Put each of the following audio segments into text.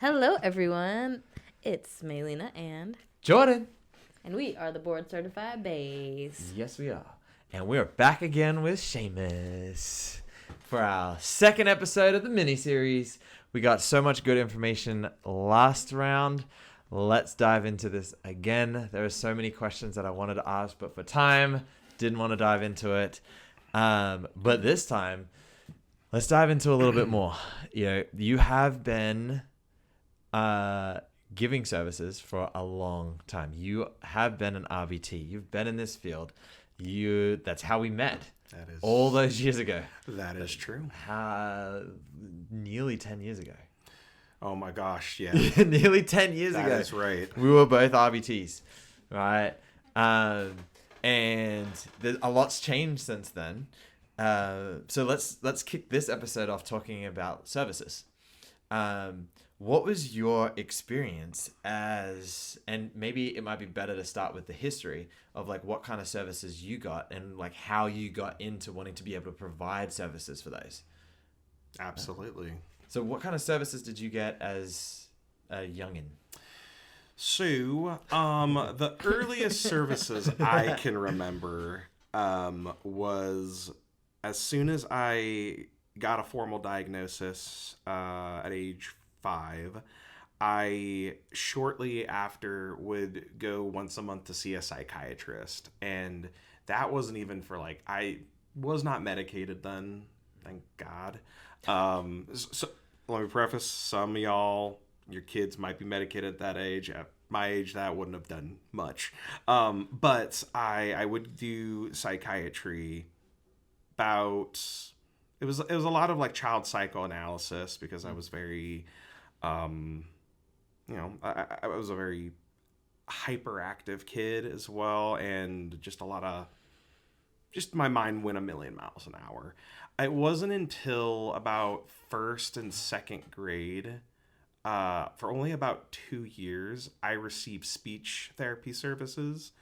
Hello, everyone. It's Melina and Jordan. we are the board certified BAes. Yes, we are. And we're back again with Sheamus for our second episode of the mini-series. We got so much good information last round. Let's dive into this again. There are so many questions that I wanted to ask, but for time, didn't want to dive into it. But this time, let's dive into a little bit more. You have been giving services for a long time. You have been an RVT. You've been in this field. That's how we met. That is all those years ago. That is true. Nearly 10 years ago. Oh my gosh, yeah. Nearly 10 years ago. That's right. We were both RVTs, right? And a lot's changed since then. So let's kick this episode off talking about services. What was your experience and maybe it might be better to start with the history of like what kind of services you got and like how you got into wanting to be able to provide services for those. Absolutely. So what kind of services did you get as a youngin? So, the earliest services I can remember was as soon as I got a formal diagnosis at age 5, I shortly after would go once a month to see a psychiatrist. And that wasn't even for I was not medicated then, thank God. So let me preface, some of y'all, your kids might be medicated at that age. At my age, that wouldn't have done much. But I would do psychiatry about, it was a lot of child psychoanalysis because I was very, I was a very hyperactive kid as well. And just my mind went a million miles an hour. It wasn't until about first and second grade, for only about 2 years, I received speech therapy services.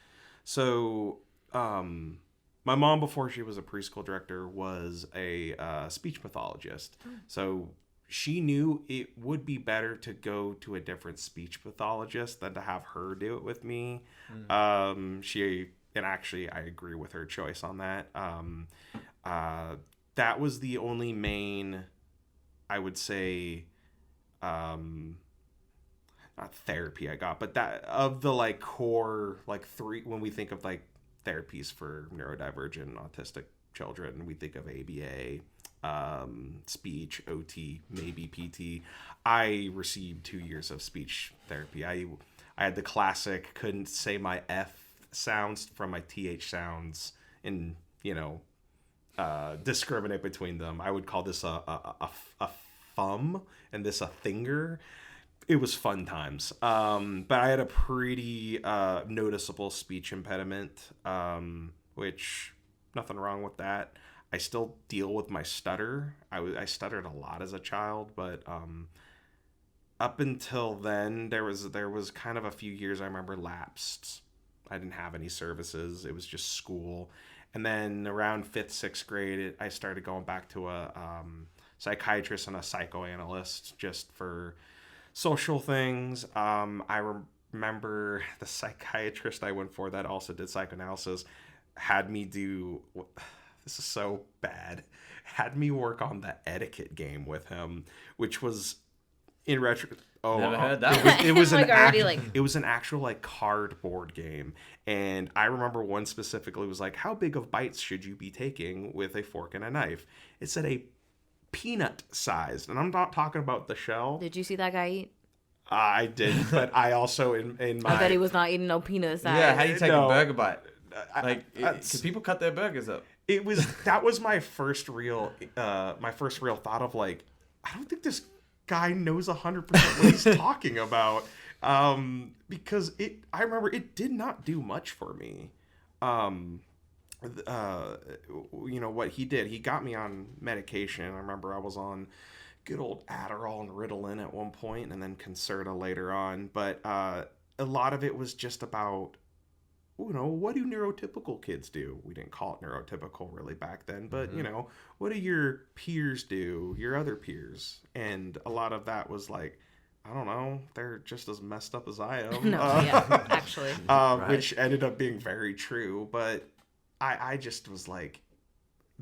So, my mom, before she was a preschool director, was a speech pathologist. So she knew it would be better to go to a different speech pathologist than to have her do it with me. And actually, I agree with her choice on that. That was the only main, I would say, not therapy I got, but that of the core, three, when we think of therapies for neurodivergent autistic children, we think of ABA, speech, OT, maybe PT. I received 2 years of speech therapy. I had the classic, couldn't say my F sounds from my TH sounds and, discriminate between them. I would call this a thumb and this a finger. It was fun times. But I had a pretty noticeable speech impediment, which nothing wrong with that. I still deal with my stutter. I stuttered a lot as a child, but up until then, there was kind of a few years I remember lapsed. I didn't have any services. It was just school. And then around 5th, 6th grade, I started going back to a psychiatrist and a psychoanalyst just for social things. I remember the psychiatrist I went for that also did psychoanalysis had me do, this is so bad, had me work on the etiquette game with him, which was in retro. Oh, never heard that. It was it was an actual cardboard game, and I remember one specifically was how big of bites should you be taking with a fork and a knife? It said a peanut sized, and I'm not talking about the shell. Did you see that guy eat? I did, but I also in my. I bet he was not eating no peanuts. Yeah, how do you take a burger bite? Because people cut their burgers up. That was my first real thought of I don't think this guy knows 100% what he's talking about, because I remember it did not do much for me. What he did, he got me on medication. I remember I was on good old Adderall and Ritalin at one point, and then Concerta later on. But a lot of it was just about, what do neurotypical kids do? We didn't call it neurotypical really back then, but what do your peers do, your other peers? And a lot of that was I don't know, they're just as messed up as I am. No, yeah, actually. Right. Which ended up being very true. But I just was like,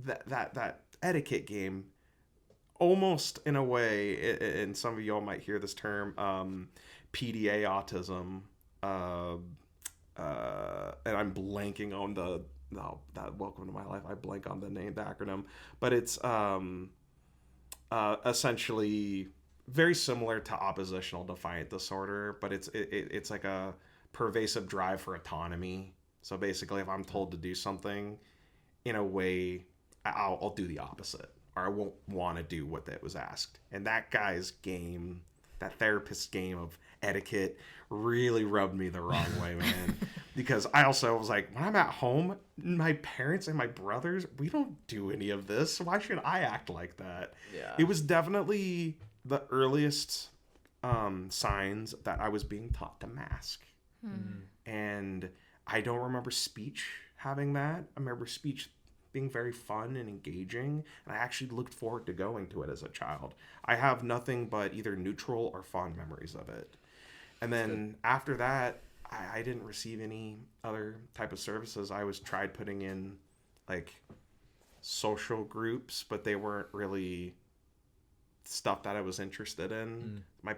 that etiquette game, almost in a way, and some of y'all might hear this term, PDA autism, and I'm blanking on that Welcome to My Life. I blank on the acronym, but it's essentially very similar to oppositional defiant disorder, but it's like a pervasive drive for autonomy. So basically, if I'm told to do something in a way, I'll do the opposite, or I won't want to do what that was asked. And that guy's game, that therapist's game of etiquette, really rubbed me the wrong way, man. Because I also was like, when I'm at home, my parents and my brothers, we don't do any of this. Why should I act like that? Yeah. It was definitely the earliest signs that I was being taught to mask. And I don't remember speech having that. I remember speech being very fun and engaging, and I actually looked forward to going to it as a child. I have nothing but either neutral or fond memories of it. And then after that, I didn't receive any other type of services. I was tried putting in like social groups, but they weren't really stuff that I was interested in. My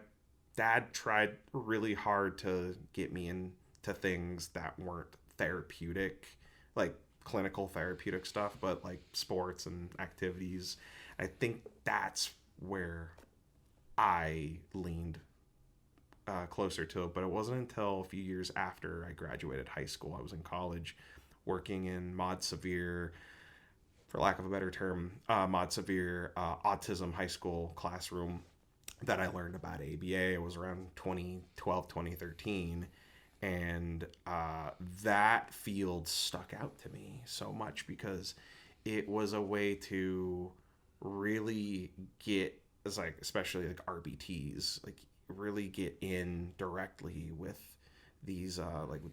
dad tried really hard to get me into things that weren't therapeutic, like clinical therapeutic stuff, but like sports and activities. I think that's where I leaned closer to it, but it wasn't until a few years after I graduated high school, I was in college working in mod severe, for lack of a better term, mod severe autism high school classroom, that I learned about ABA. It was around 2012, 2013. And that field stuck out to me so much because it was a way to really get, like, especially like RBTs, like really get in directly with these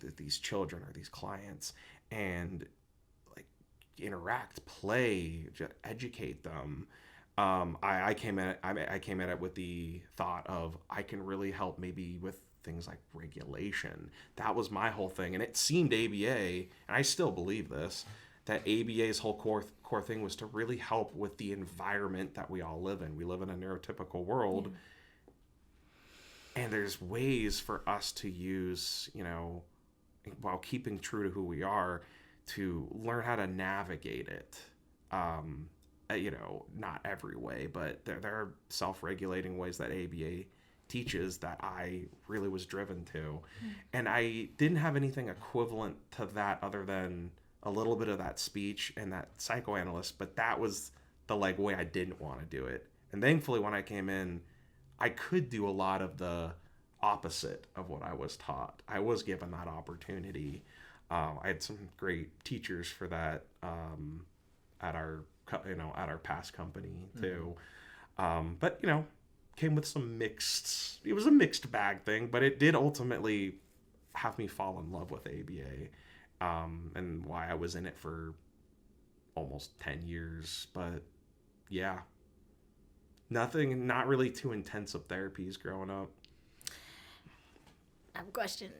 with these children or these clients, and like interact, play, educate them. I came at it with the thought of I can really help maybe with things like regulation. That was my whole thing, and it seemed ABA, and I still believe this, that ABA's whole core thing was to really help with the environment that we all live in. We live in a neurotypical world, and there's ways for us to use, while keeping true to who we are, to learn how to navigate it. Not every way, but there are self-regulating ways that ABA teaches that I really was driven to. And I didn't have anything equivalent to that other than a little bit of that speech and that psychoanalyst, but that was the way I didn't want to do it. And thankfully when I came in, I could do a lot of the opposite of what I was taught. I was given that opportunity. I had some great teachers for that at our past company too. But came with some mixed, it was a mixed bag thing, but it did ultimately have me fall in love with ABA, and why I was in it for almost 10 years. But yeah, not really too intensive therapies growing up. I have a question.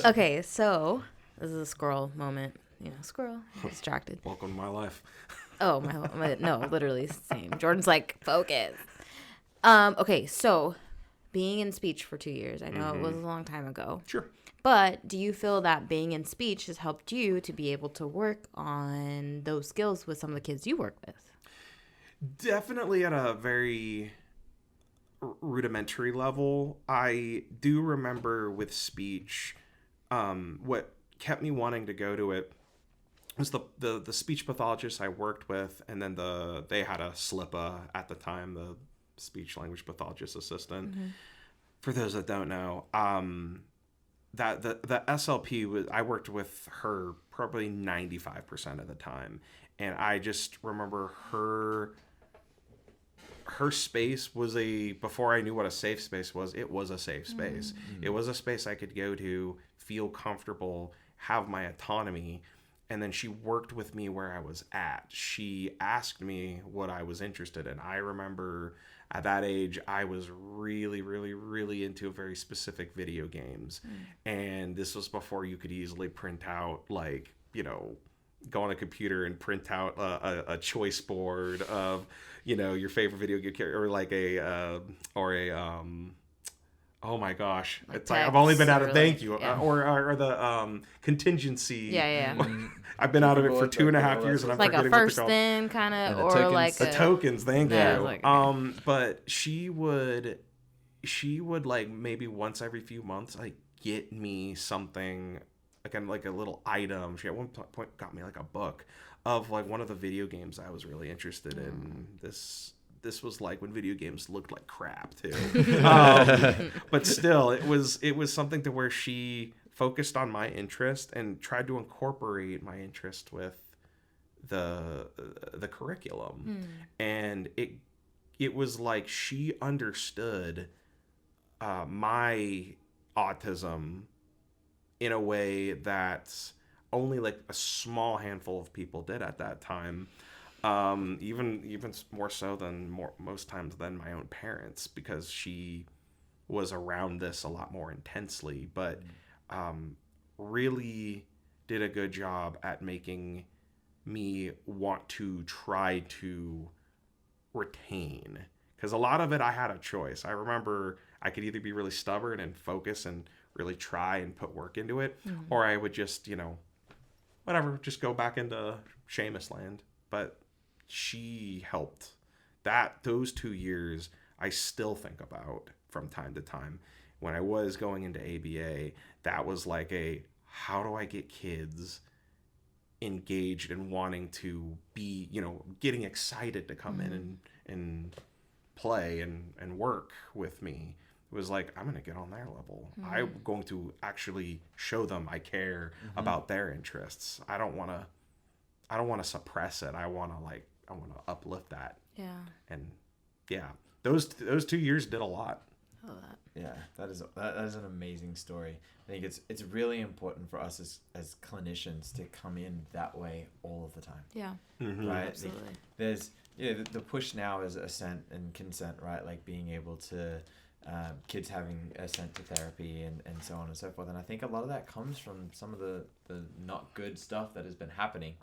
Okay, so this is a squirrel moment. Squirrel, distracted. Welcome to my life. Oh, no, literally same. Jordan's like, focus. Okay, so being in speech for 2 years, I know it was a long time ago. Sure. But do you feel that being in speech has helped you to be able to work on those skills with some of the kids you work with? Definitely at a very rudimentary level. I do remember with speech, what kept me wanting to go to it was the speech pathologist I worked with, and then they had a SLPA at the time, the speech language pathologist assistant. For those that don't know, that the SLP was, I worked with her probably 95% of the time, and I just remember her space was before I knew what a safe space was, it was a safe space. It was a space I could go to, feel comfortable, have my autonomy. and then she worked with me where I was at. She asked me what I was interested in. I remember at that age, I was really, really, really into very specific video games. And this was before you could easily print out, like, you know, go on a computer and print out a choice board of, you know, your favorite video game character, or like oh my gosh, Like it's like I've only been out of text thank you, yeah. or the contingency. Yeah. I've been out of it for 2.5 years, and I'm Like a forgetting what first they're called. in kind of, the or tokens. like The a, tokens, thank Yeah, you. like- But she would like maybe once every few months like get me something, again, like a little item. She at one point got me like a book of like one of the video games I was really interested in. This was like when video games looked like crap too. But still, it was something to where she focused on my interest and tried to incorporate my interest with the curriculum. And it was like she understood my autism in a way that only like a small handful of people did at that time. Even more so than most times than my own parents, because she was around this a lot more intensely, but really did a good job at making me want to try to retain, because a lot of it I had a choice. I remember I could either be really stubborn and focus and really try and put work into it, or I would just, you know, whatever, just go back into Sheamus land. But she helped. Those 2 years I still think about from time to time. When I was going into ABA, that was like how do I get kids engaged and wanting to be, you know, getting excited to come in and play and work with me. It was like, I'm going to get on their level. I'm going to actually show them I care about their interests. I don't want to suppress it. I want to uplift that. Yeah. And yeah, those 2 years did a lot. Oh, that. Yeah, that is an amazing story. I think it's really important for us as clinicians to come in that way all of the time. Yeah. Right? Absolutely. There's the push now is Ascent and consent, right? Like being able to kids having Ascent to therapy and so on and so forth. And I think a lot of that comes from some of the not good stuff that has been happening.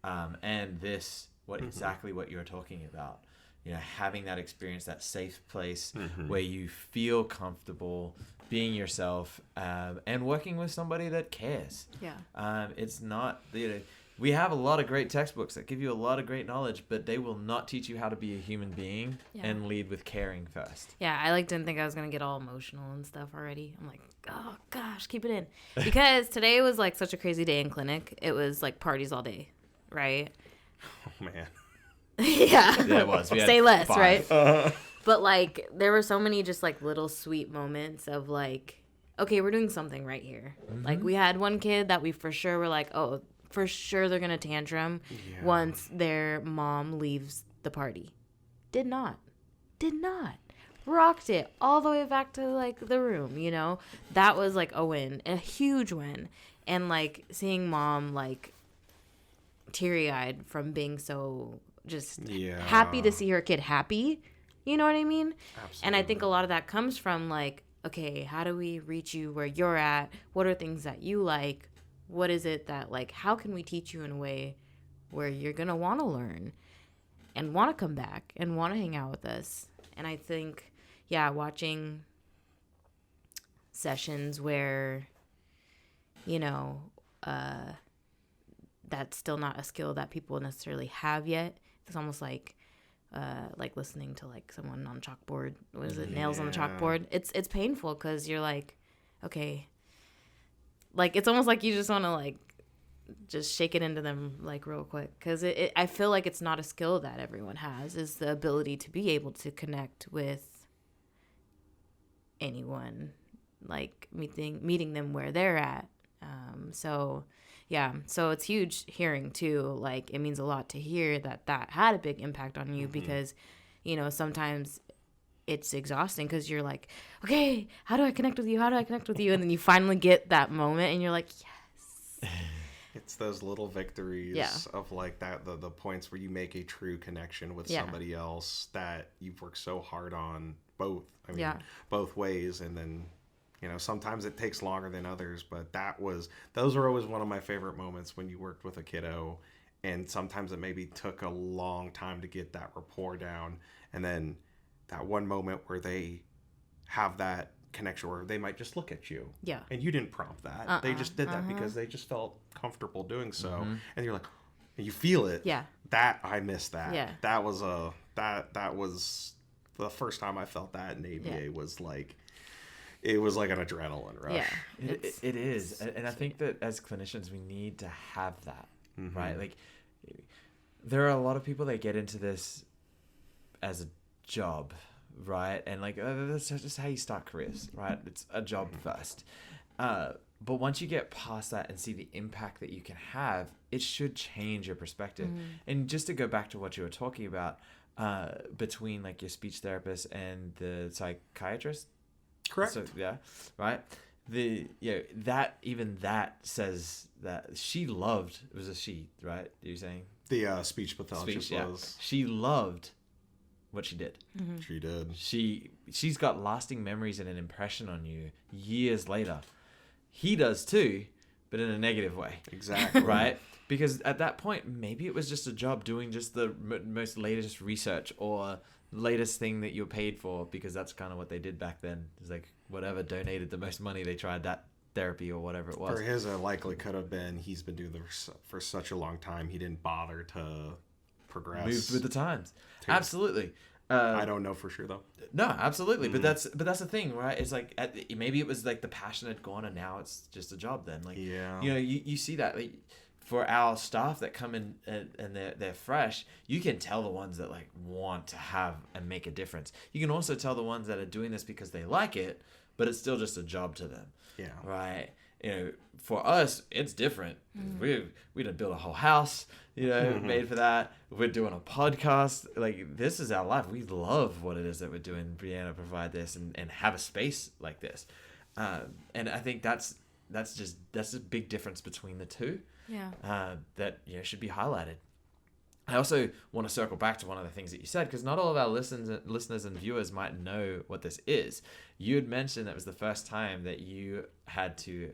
And exactly what you're talking about. You know, having that experience, that safe place where you feel comfortable being yourself, and working with somebody that cares. Yeah. It's not, you know, we have a lot of great textbooks that give you a lot of great knowledge, but they will not teach you how to be a human being and lead with caring first. Yeah, I didn't think I was going to get all emotional and stuff already. I'm like, oh gosh, keep it in. Because today was like such a crazy day in clinic. It was like parties all day, right? Oh man. Yeah. Yeah, it was. We had Say less, 5. right? But like there were so many just like little sweet moments of like, okay, we're doing something right here. Like we had one kid that we for sure were like, oh, for sure they're gonna tantrum once their mom leaves the party. Did not rocked it all the way back to like the room, you know. That was like a win, a huge win. And like seeing mom like teary-eyed from being so just happy to see her kid happy, you know what I mean? Absolutely. And I think a lot of that comes from like, okay, how do we reach you where you're at? What are things that you like? What is it that like, how can we teach you in a way where you're gonna want to learn and want to come back and want to hang out with us? And I think watching sessions where, you know, that's still not a skill that people necessarily have yet. It's almost like listening to like someone on chalkboard. What is it? Nails on the chalkboard. It's painful because you're like, okay, like it's almost like you just want to like just shake it into them like real quick, because I feel like it's not a skill that everyone has, is the ability to be able to connect with anyone, like meeting them where they're at. So it's huge hearing too. Like it means a lot to hear that had a big impact on you, because, you know, sometimes it's exhausting because you're like, okay, how do I connect with you? And then you finally get that moment and you're like, yes. It's those little victories of like that, the points where you make a true connection with somebody else that you've worked so hard on, both. I mean, both ways. And then, you know, sometimes it takes longer than others, but those are always one of my favorite moments when you worked with a kiddo. And sometimes it maybe took a long time to get that rapport down. And then that one moment where they have that connection where they might just look at you. Yeah. And you didn't prompt that. They just did that because they just felt comfortable doing so. And you're like, you feel it. Yeah. That, I miss that. Yeah. That was that was the first time I felt that in ABA was like, it was like an adrenaline rush. Yeah. It is. And I think that as clinicians, we need to have that, right? Like, there are a lot of people that get into this as a job, right? And like, that's just how you start careers, right? It's a job first. But once you get past that and see the impact that you can have, it should change your perspective. And just to go back to what you were talking about, between like your speech therapist and the psychiatrist. Correct. So, yeah. Right. That says that she loved, it was a she, right? You're saying? The speech pathologist was. She loved what she did. She did. She's got lasting memories and an impression on you years later. He does too, but in a negative way. Exactly. Right? Because at that point, maybe it was just a job doing just the most latest research or latest thing that you're paid for, because that's kind of what they did back then. It's like whatever donated the most money, they tried that therapy or whatever it was. For his, it likely could have been he's been doing this for such a long time, he didn't bother to progress. Moved with the times. Absolutely. I don't know for sure though. No, absolutely. But that's the thing, right? It's like maybe it was like the passion had gone and now it's just a job then. Like, you know, you see that like for our staff that come in and they're fresh, you can tell the ones that like want to have and make a difference. You can also tell the ones that are doing this because they like it, but it's still just a job to them. Yeah. Right. You know, for us, it's different. We done built a whole house, you know, made for that. We're doing a podcast. Like, this is our life. We love what it is that we're doing, being able to provide this and have a space like this. And I think that's a big difference between the two. Yeah. That, you know, should be highlighted. I also want to circle back to one of the things that you said, because not all of our listeners and viewers might know what this is. You had mentioned that was the first time that you had to,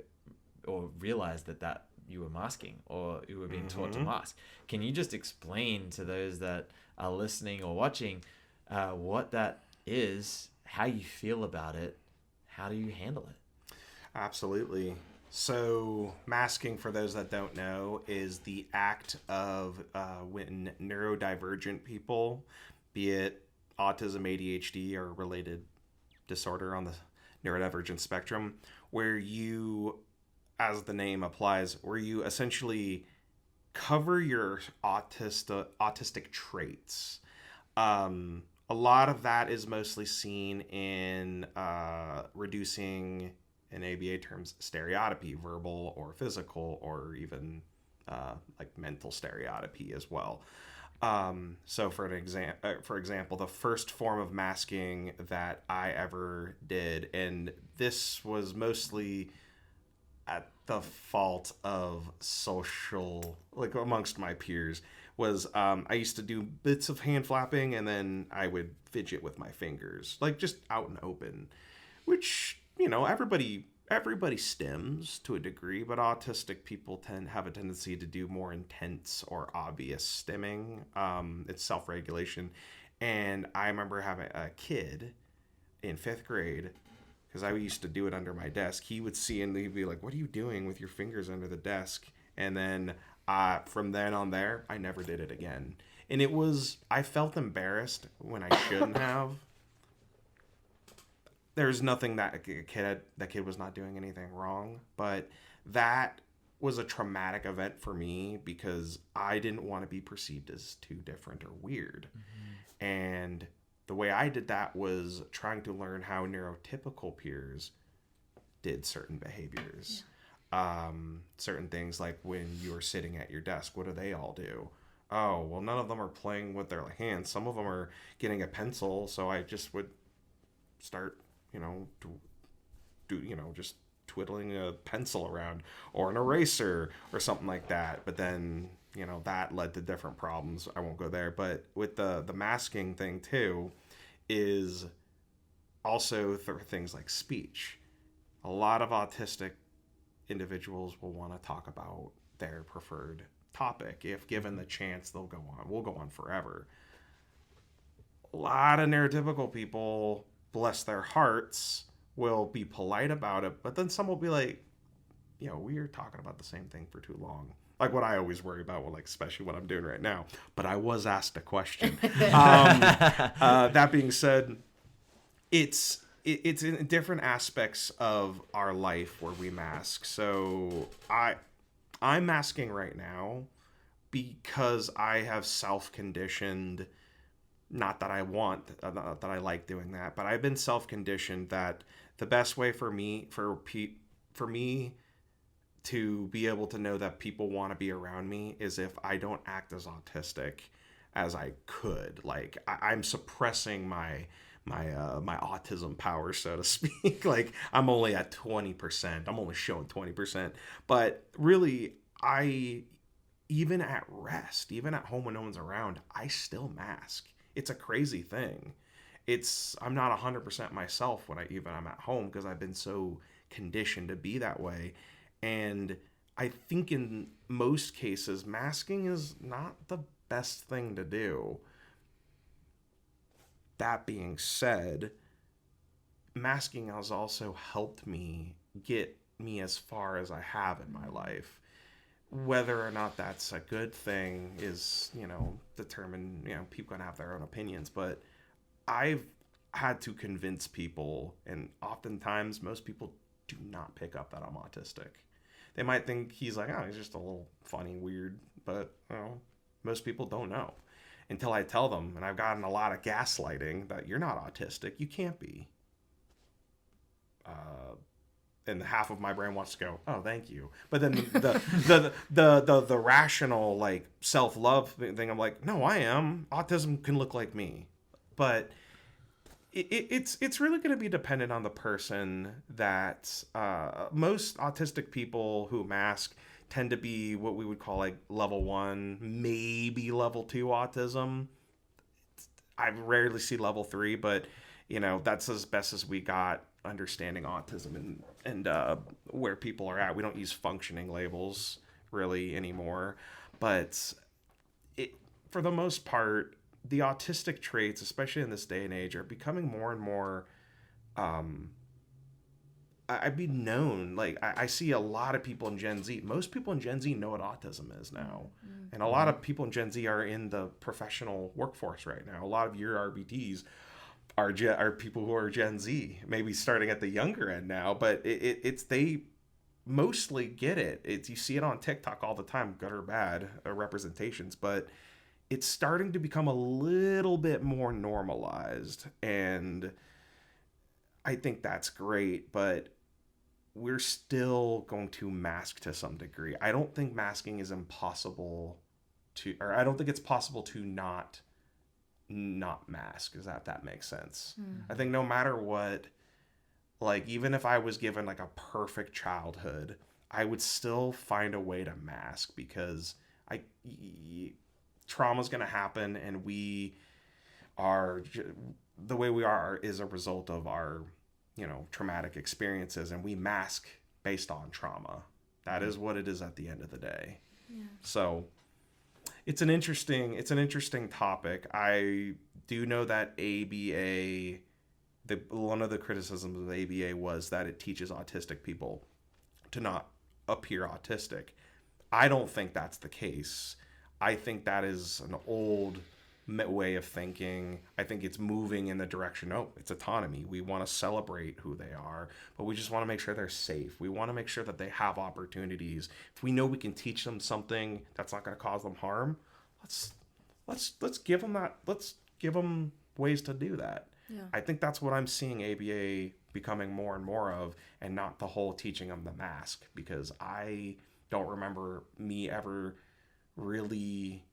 or realized that you were masking, or you were being taught to mask. Can you just explain to those that are listening or watching what that is, how you feel about it, how do you handle it? Absolutely. So masking, for those that don't know, is the act of when neurodivergent people, be it autism, ADHD, or related disorder on the neurodivergent spectrum, where you, as the name applies, where you essentially cover your autistic traits. A lot of that is mostly seen in reducing, in ABA terms, stereotypy, verbal or physical, or even like mental stereotypy as well. So for example, the first form of masking that I ever did, and this was mostly at the fault of social, like amongst my peers, was I used to do bits of hand flapping and then I would fidget with my fingers, like just out and open, which, you know, everybody stims to a degree, but autistic people have a tendency to do more intense or obvious stimming. It's self-regulation. And I remember having a kid in 5th grade, because I used to do it under my desk. He would see and he'd be like, "What are you doing with your fingers under the desk?" And then from then on there, I never did it again. And I felt embarrassed when I shouldn't have. There's nothing that kid was not doing anything wrong, but that was a traumatic event for me because I didn't want to be perceived as too different or weird. And the way I did that was trying to learn how neurotypical peers did certain behaviors. Certain things like when you're sitting at your desk, what do they all do? Oh, well, none of them are playing with their hands. Some of them are getting a pencil, so I just would start, just twiddling a pencil around or an eraser or something like that. But then, you know, that led to different problems. I won't go there. But with the masking thing too, is also things like speech. A lot of autistic individuals will want to talk about their preferred topic. If given the chance, they'll go on. We'll go on forever. A lot of neurotypical people, bless their hearts, will be polite about it, but then some will be like, you know, we are talking about the same thing for too long. Like what I always worry about, well, like especially what I'm doing right now. But I was asked a question. That being said, it's in different aspects of our life where we mask. So I'm masking right now because I have self-conditioned. Not that I want, not that I like doing that, but I've been self-conditioned that the best way for me to be able to know that people want to be around me is if I don't act as autistic as I could. Like I'm suppressing my autism power, so to speak. Like I'm only at 20%. I'm only showing 20. But really, even at rest, even at home when no one's around, I still mask. It's a crazy thing. I'm not 100% myself when I'm at home because I've been so conditioned to be that way. And I think in most cases, masking is not the best thing to do. That being said, masking has also helped me get me as far as I have in my life. Whether or not that's a good thing is, you know, determined, you know, people can have their own opinions, but I've had to convince people, and oftentimes most people do not pick up that I'm autistic. They might think he's like, oh, he's just a little funny, weird, but, you know, most people don't know until I tell them, and I've gotten a lot of gaslighting that you're not autistic, you can't be. And half of my brain wants to go, oh, thank you. But then the rational, like, self-love thing, I'm like, no, I am. Autism can look like me. But it's really going to be dependent on the person. That most autistic people who mask tend to be what we would call like level 1, maybe level 2 autism. I rarely see level 3, but, you know, that's as best as we got understanding autism and where people are at. We don't use functioning labels really anymore, but for the most part, the autistic traits, especially in this day and age, are becoming more and more I'd be known. Like I see a lot of people in Gen Z. Most people in Gen Z know what autism is now. And a lot of people in Gen Z are in the professional workforce right now. A lot of your RBTs are people who are Gen Z, maybe starting at the younger end now, but it's they mostly get it. You see it on TikTok all the time, good or bad representations, but it's starting to become a little bit more normalized, and I think that's great, but we're still going to mask to some degree. I don't think masking is impossible or I don't think it's possible to not mask, is that makes sense. I think no matter what, like even if I was given like a perfect childhood, I would still find a way to mask because trauma's going to happen, and we are the way we are is a result of our, you know, traumatic experiences, and we mask based on trauma. That is what it is at the end of the day. Yeah. So it's an interesting topic. I do know that ABA, one of the criticisms of ABA was that it teaches autistic people to not appear autistic. I don't think that's the case. I think that is an old way of thinking. I think it's moving in the direction, it's autonomy. We want to celebrate who they are, but we just want to make sure they're safe. We want to make sure that they have opportunities. If we know we can teach them something that's not going to cause them harm, let's give them that. Let's give them ways to do that. Yeah. I think that's what I'm seeing ABA becoming more and more of, and not the whole teaching them the mask, because I don't remember me ever really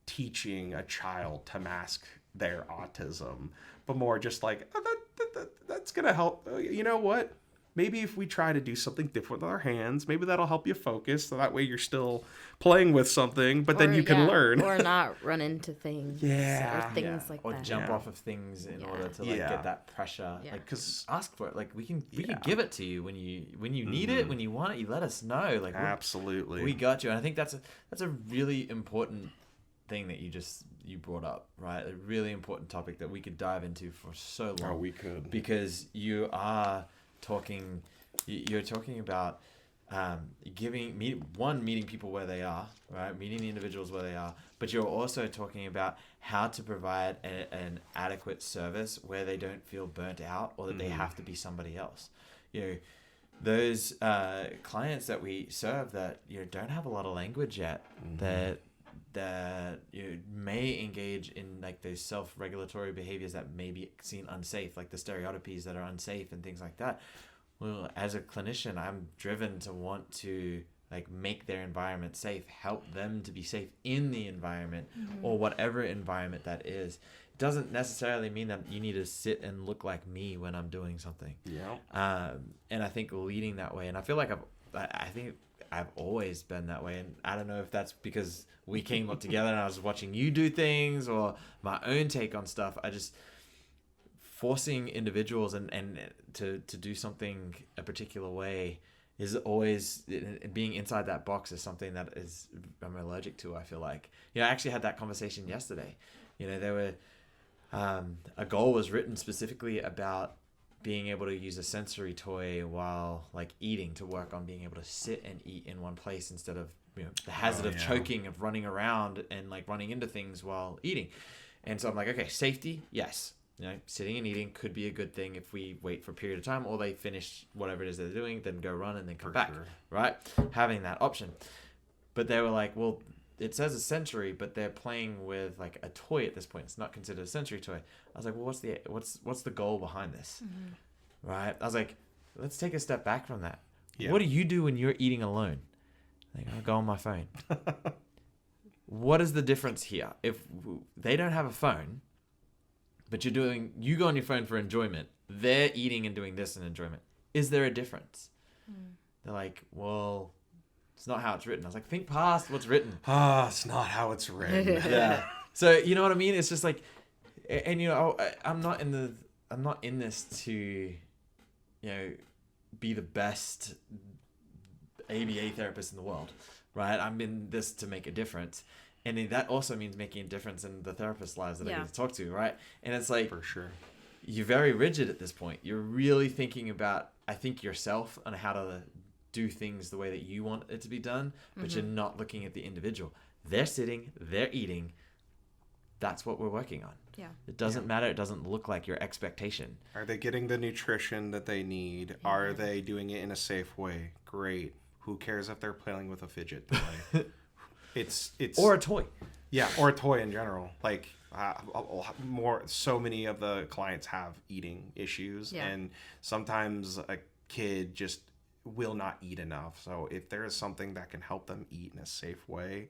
teaching a child to mask their autism, but more just like, that's gonna help. You know what? maybe if we try to do something different with our hands, maybe that'll help you focus. So that way you're still playing with something, but then you can learn. Or not run into things. Yeah. Or things like or that. jump off of things in order to like get that pressure. Yeah. Like, cause ask for it. Like we can give it to you when you need it, when you want it. You let us know. Like absolutely, we got you. And I think that's a really important thing that you brought up, right? A really important topic that we could dive into for so long. Oh, we could, because you're talking about meeting people where they are, right? Meeting the individuals where they are, but you're also talking about how to provide an adequate service where they don't feel burnt out or that they have to be somebody else. You know, those clients that we serve that don't have a lot of language yet, that may engage in like those self-regulatory behaviors that may be seen unsafe, like the stereotypies that are unsafe and things like that. Well, as a clinician, I'm driven to want to like make their environment safe, help them to be safe in the environment or whatever environment that is. It doesn't necessarily mean that you need to sit and look like me when I'm doing something. Yeah. And I think leading that way, and I feel like I've always been that way, and I don't know if that's because we came up together and I was watching you do things or my own take on stuff. I just forcing individuals and to do something a particular way is always, being inside that box is something that I'm allergic to. I feel like, I actually had that conversation yesterday. There were a goal was written specifically about being able to use a sensory toy while like eating, to work on being able to sit and eat in one place instead of the hazard of choking, of running around and like running into things while eating. And so I'm like, okay, safety, yes. Sitting and eating could be a good thing if we wait for a period of time, or they finish whatever it is they're doing, then go run and then come back, right? Having that option. But they were like, well, it says a sensory, but they're playing with like a toy at this point. It's not considered a sensory toy. I was like, well, what's the goal behind this, right? I was like, let's take a step back from that. Yeah. What do you do when you're eating alone? Like, I go on my phone. What is the difference here? If they don't have a phone, but you go on your phone for enjoyment, they're eating and doing this in enjoyment. Is there a difference? They're like, well, it's not how it's written. I was like, think past what's written. It's not how it's written. Yeah. So you know what I mean? It's just like, and I'm not in this to, be the best ABA therapist in the world, right? I'm in this to make a difference. And that also means making a difference in the therapist's lives that I get to talk to, right? And it's like, for sure, you're very rigid at this point. You're really thinking about, I think, yourself and how to do things the way that you want it to be done, but you're not looking at the individual. They're sitting, they're eating. That's what we're working on. Yeah. It doesn't matter. It doesn't look like your expectation. Are they getting the nutrition that they need? Yeah. Are they doing it in a safe way? Great. Who cares if they're playing with a fidget toy? It's or a toy. Yeah, or a toy in general. Like so many of the clients have eating issues, and sometimes a kid just will not eat enough. So if there is something that can help them eat in a safe way,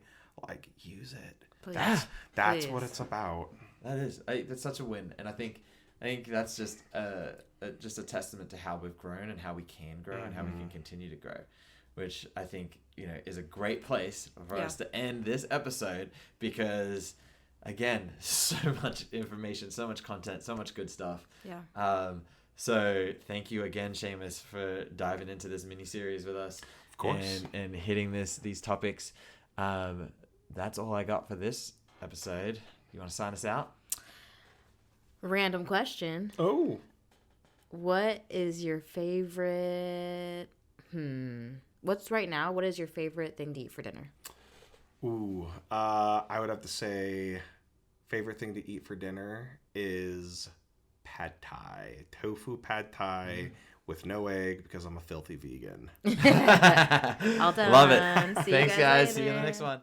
like, use it. Please. That's what it's about. That is. That's such a win, and I think that's just a testament to how we've grown and how we can grow and how we can continue to grow. Which I think, is a great place for us to end this episode, because, again, so much information, so much content, so much good stuff. Yeah. So thank you again, Seamus, for diving into this mini-series with us. Of course. And hitting these topics. That's all I got for this episode. You want to sign us out? Random question. Oh. What is your favorite... What is your favorite thing to eat for dinner? Ooh, I would have to say favorite thing to eat for dinner is pad thai. Tofu pad thai with no egg, because I'm a filthy vegan. All done. Love it. See Thanks, you guys guys. later. See you in the next one.